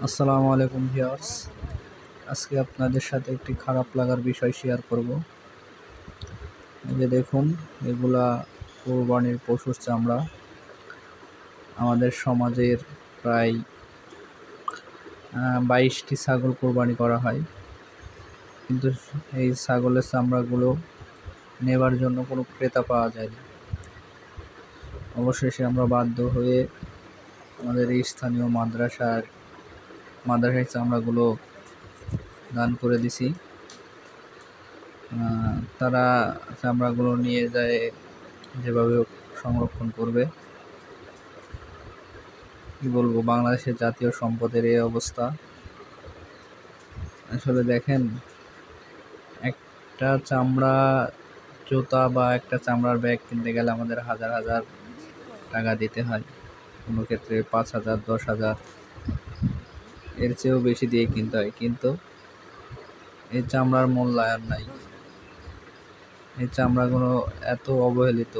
আসসালামু আলাইকুম ভিউয়ার্স। আজকে আপনাদের সাথে একটি খারাপ লাগার বিষয় শেয়ার করব। এই যে দেখুন, এগুলা কোরবানির পশুর চামড়া। আমাদের সমাজের প্রায় 22টি ছাগল কোরবানি করা হয়, কিন্তু এই ছাগলের চামড়াগুলো নেবার জন্য কোনো ক্রেতা পাওয়া যায় না। অবশেষে আমরা বাধ্য হয়ে আমাদের এই স্থানীয় মাদ্রাসায় চামড়াগুলো দান করে দিছি। তারা চামড়াগুলো নিয়ে যায়, যেভাবে সংরক্ষণ করবে। কি বলবো, বাংলাদেশের জাতীয় সম্পদের এই অবস্থা। আসলে দেখেন, একটা চামড়া জুতা বা একটা চামড়ার ব্যাগ কিনতে গেলে আমাদের হাজার হাজার টাকা দিতে হয়, কোনো ক্ষেত্রে 5,000, 10,000, এর চেয়েও বেশি দিয়ে কিনতে হয়। কিন্তু এই চামড়ার মূল্যায়ন নাই। এই চামড়াগুলো এত অবহেলিত,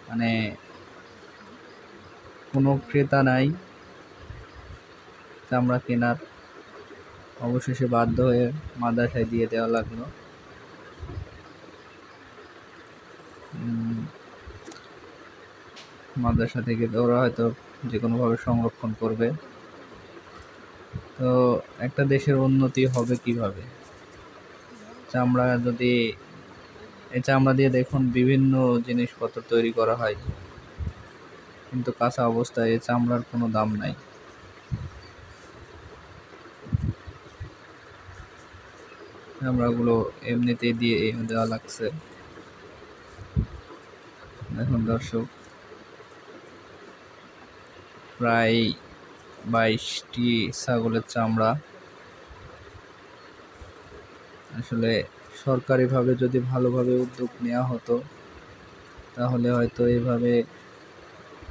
মানে কোনো ক্রেতা নাই চামড়া কেনার। অবশেষে বাধ্য হয়ে মাদ্রাসায় দিয়ে দেওয়া লাগলো। মাদ্রাসা থেকে ওরা হয়তো যে কোনোভাবে সংরক্ষণ করবে। তো একটা দেশের উন্নতি হবে কিভাবে? এই চামড়া দিয়ে দেখুন বিভিন্ন জিনিসপত্র তৈরি করা হয়, কিন্তু কাঁচা অবস্থায় এই চামড়ার কোনো দাম নাই। চামড়াগুলো এমনিতেই দিয়ে দেওয়া লাগছে। দেখুন দর্শক, প্রায় 22টি ছাগলের চামড়া। আসলে সরকারিভাবে যদি ভালোভাবে উদ্যোগ নেওয়া হতো, তাহলে হয়তো এইভাবে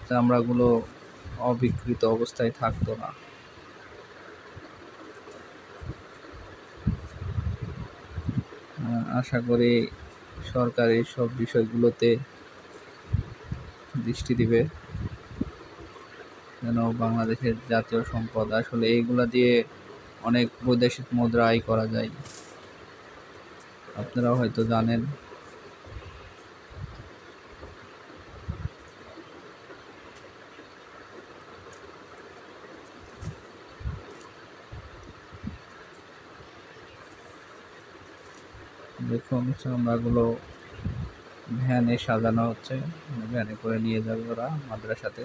চামড়াগুলো অবিকৃত অবস্থায় থাকতো না। আশা করি সরকার এই সব বিষয়গুলোতে দৃষ্টি দিবে, যেন বাংলাদেশের জাতীয় সম্পদ, আসলে এইগুলা দিয়ে অনেক বৈদেশিক মুদ্রা আয় করা যায়। আপনারাও হয়তো জানেন। দেখুন, চামড়াগুলো ভ্যানে সাজানো হচ্ছে, ভ্যানে করে নিয়ে যাবে ওরা মাদ্রাসাতে।